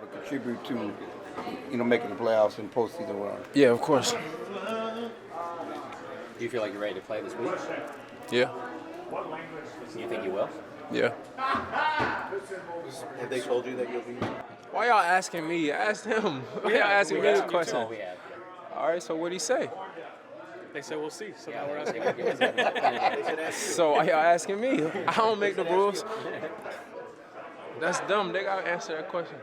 want to contribute to, making the playoffs and postseason run. Yeah, of course. Do you feel like you're ready to play this week? Yeah. Do you think you will? Yeah. Have they told you that you'll be? Why y'all asking me? Ask him. Why y'all asking me the question? All we have. All right, so what'd he say? They said we'll see, so now we're asking. So why y'all asking me? I don't make the rules. That's dumb. They gotta answer that question.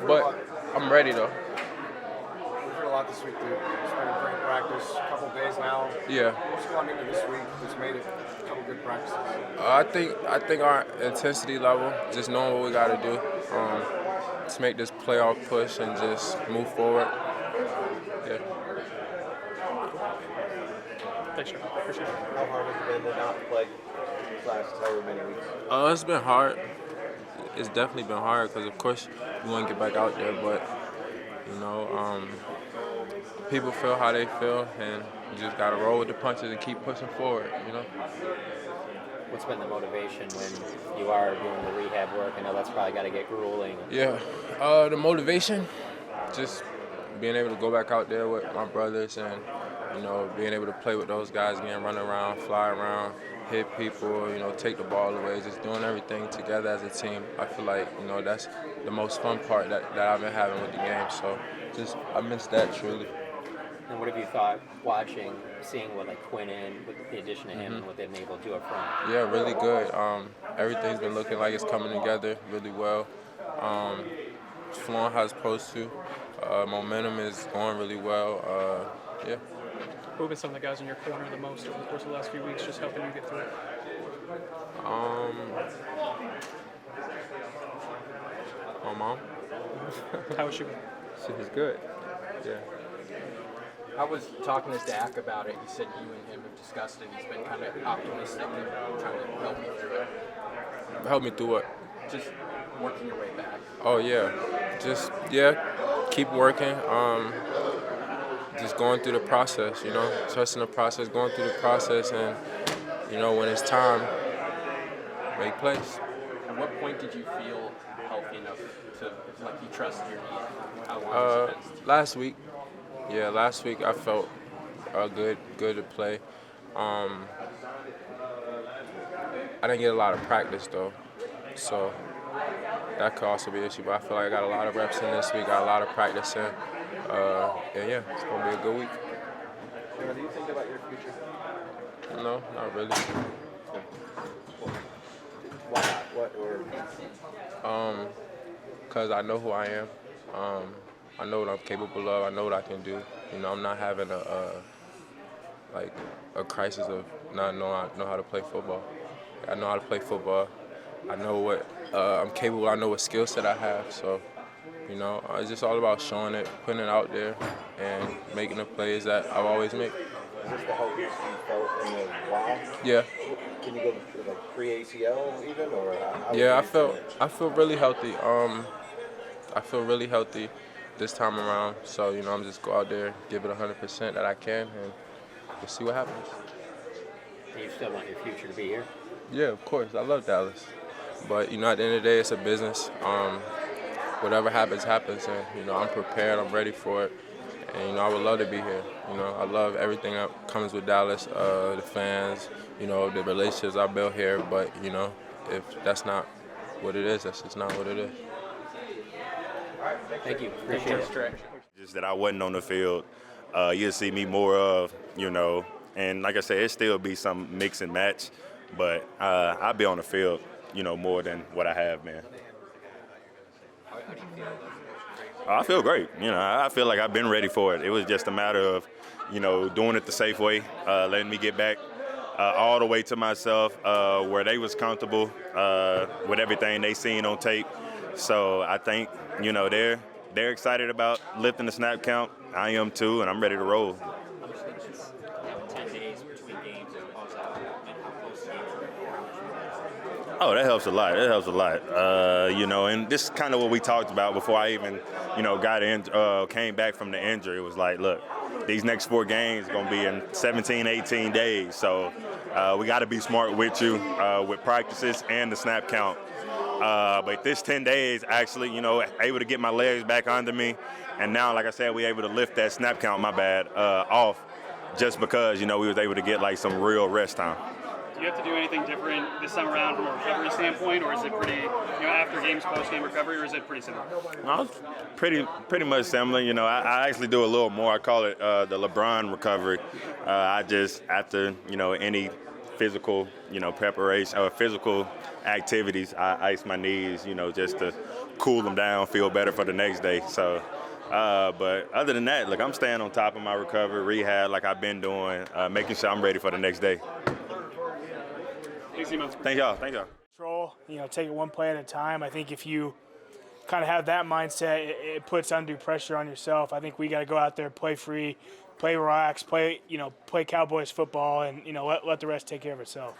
But I'm ready though. We've heard a lot this week, dude. It's been a great practice. A couple days now. Yeah. What's going into this week? It's made it a couple good practices. I think our intensity level, just knowing what we got to do, to make this playoff push and just move forward. Yeah. Thanks, sir. Appreciate it. How hard has it been to not play these last however many weeks? It's been hard. It's definitely been hard because, of course, you want to get back out there, but people feel how they feel, and you just got to roll with the punches and keep pushing forward. What's been the motivation when you are doing the rehab work? I know that's probably got to get grueling. Yeah, the motivation, just being able to go back out there with my brothers and, being able to play with those guys again, run around, fly around, hit people, take the ball away, just doing everything together as a team. I feel like, that's the most fun part that I've been having with the game. So I miss that truly. And what have you thought seeing what Quinn with the addition of him and what they've been able to do up front? Yeah, really good. Everything's been looking like it's coming together really well. It's flowing how it's supposed to. Momentum is going really well. Yeah. Who have been some of the guys in your corner the most over the course of the last few weeks, just helping you get through it? My mom. How is she? She was good. Yeah. I was talking to Dak about it. He said you and him have discussed it. He's been kind of optimistic and trying to help you through it. Help me through what? Just working your way back. Oh, yeah. Keep working. Just going through the process, trusting the process, going through the process, and, when it's time, make plays. At what point did you feel healthy enough to, you trust your knee? How long has it been? Last week. Yeah, last week I felt good to play. I didn't get a lot of practice though, so that could also be an issue. But I feel like I got a lot of reps in this week, got a lot of practice in. It's gonna be a good week. What do you think about your future? No, not really. Why not? What? Cause I know who I am. I know what I'm capable of. I know what I can do. I'm not having a crisis of not know how to play football. I know how to play football. I know what I'm capable. I know what skill set I have. So, it's just all about showing it, putting it out there, and making the plays that I've always made. Is this the healthiest you felt in a while? Yeah. Can you go to pre-ACL even, or how Yeah, I feel really healthy. I feel really healthy this time around. So, I'm just go out there, give it 100% that I can, and we'll see what happens. Do you still want your future to be here? Yeah, of course. I love Dallas. But, at the end of the day, it's a business. Whatever happens, happens. And, I'm prepared. I'm ready for it. And, I would love to be here. I love everything that comes with Dallas, the fans, the relationships I built here. But, if that's not what it is, that's just not what it is. Thank you. Appreciate it. Just that I wasn't on the field, you'll see me more of, and like I said, it still be some mix and match, but I'll be on the field, more than what I have been. I feel great. I feel like I've been ready for it. It was just a matter of, doing it the safe way, letting me get back all the way to myself where they was comfortable with everything they seen on tape. So I think, they're excited about lifting the snap count. I am too, and I'm ready to roll. 10 days between games and how close the games are. Oh, that helps a lot. That helps a lot. And this is kind of what we talked about before I even, came back from the injury. It was like, look, these next 4 games are going to be in 17, 18 days. So we got to be smart with you with practices and the snap count. But this 10 days, actually, able to get my legs back under me. And now, like I said, we able to lift that snap count, off just because, we was able to get like some real rest time. Do you have to do anything different this time around from a recovery standpoint, or is it pretty, after games, post-game recovery, or is it pretty similar? No, it's pretty much similar. I actually do a little more. I call it the LeBron recovery. I just, after, any physical, preparation or physical activities, I ice my knees, just to cool them down, feel better for the next day. So, but other than that, look, I'm staying on top of my recovery, rehab like I've been doing, making sure I'm ready for the next day. Thanks, Emo. Thank y'all. Control, take it one play at a time. I think if you kind of have that mindset, it puts undue pressure on yourself. I think we got to go out there, play free, play relaxed, play Cowboys football, and let the rest take care of itself.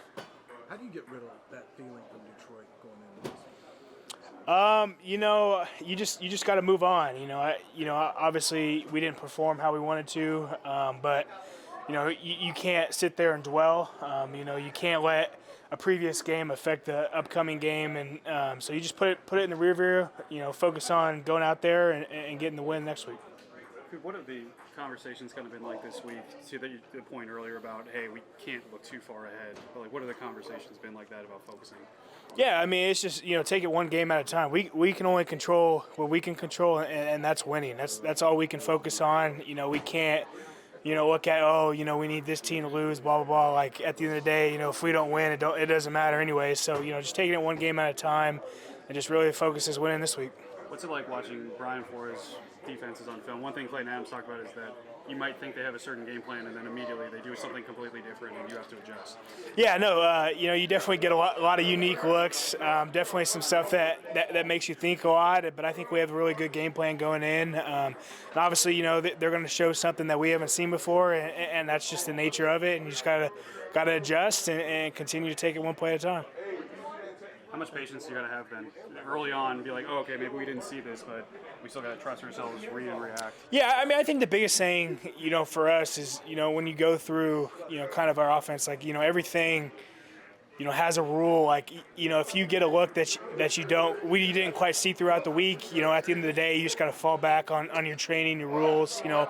How do you get rid of that feeling from Detroit going into this? You just got to move on. Obviously we didn't perform how we wanted to, but you can't sit there and dwell. You can't let a previous game affect the upcoming game, and so you just put it in the rear view. Focus on going out there and getting the win next week. What have the conversations kind of been like this week? To the point earlier about, hey, we can't look too far ahead. But what have the conversations been like that about focusing? Yeah, I mean, it's just take it one game at a time. We can only control what we can control, and that's winning. That's all we can focus on. We can't look at, we need this team to lose, blah, blah, blah. Like, at the end of the day, if we don't win, it doesn't matter anyway. So, just taking it one game at a time and just really focus is winning this week. What's it like watching Brian Flores' defenses on film? One thing Clayton Adams talked about is that you might think they have a certain game plan, and then immediately they do something completely different, and you have to adjust. Yeah, no, you definitely get a lot of unique looks. Definitely some stuff that makes you think a lot. But I think we have a really good game plan going in. And obviously, they're going to show something that we haven't seen before, and that's just the nature of it. And you just gotta adjust and continue to take it one play at a time. How much patience do you got to have then early on and be like, okay, maybe we didn't see this, but we still got to trust ourselves, read and react? Yeah, I mean, I think the biggest thing, for us is, when you go through, kind of our offense, like, everything, has a rule. Like, if you get a look that you didn't quite see throughout the week, at the end of the day, you just got to fall back on your training, your rules. A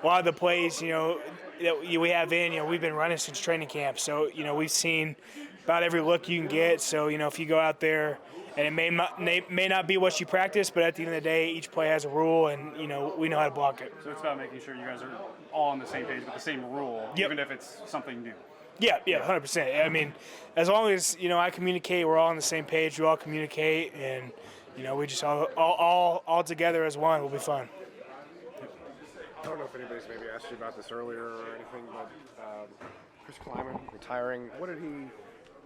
lot of the plays, that we have in, we've been running since training camp. So, we've seen about every look you can get. So, if you go out there and it may not be what you practice, but at the end of the day, each play has a rule, and, we know how to block it. So it's about making sure you guys are all on the same page with the same rule, Yep. even if it's something new. Yeah, 100%. I mean, as long as, I communicate, we're all on the same page, we all communicate, and, we just all together as one will be fun. I don't know if anybody's maybe asked you about this earlier or anything, but Chris Kleman retiring, what did he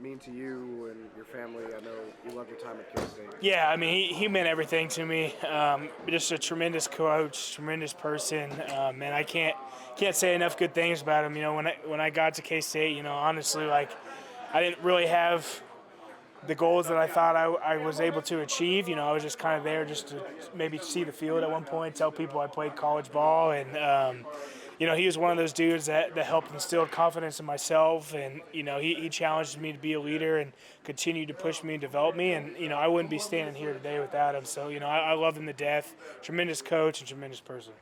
mean to you and your family? I know you loved your time at K-State. Yeah, I mean, he meant everything to me. Just a tremendous coach, tremendous person. Man, I can't say enough good things about him. When I got to K-State, honestly, like, I didn't really have the goals that I thought I was able to achieve. I was just kind of there just to maybe see the field at one point, tell people I played college ball, and he was one of those dudes that helped instill confidence in myself, and he challenged me to be a leader and continued to push me and develop me, and I wouldn't be standing here today without him. So I love him to death. Tremendous coach and tremendous person.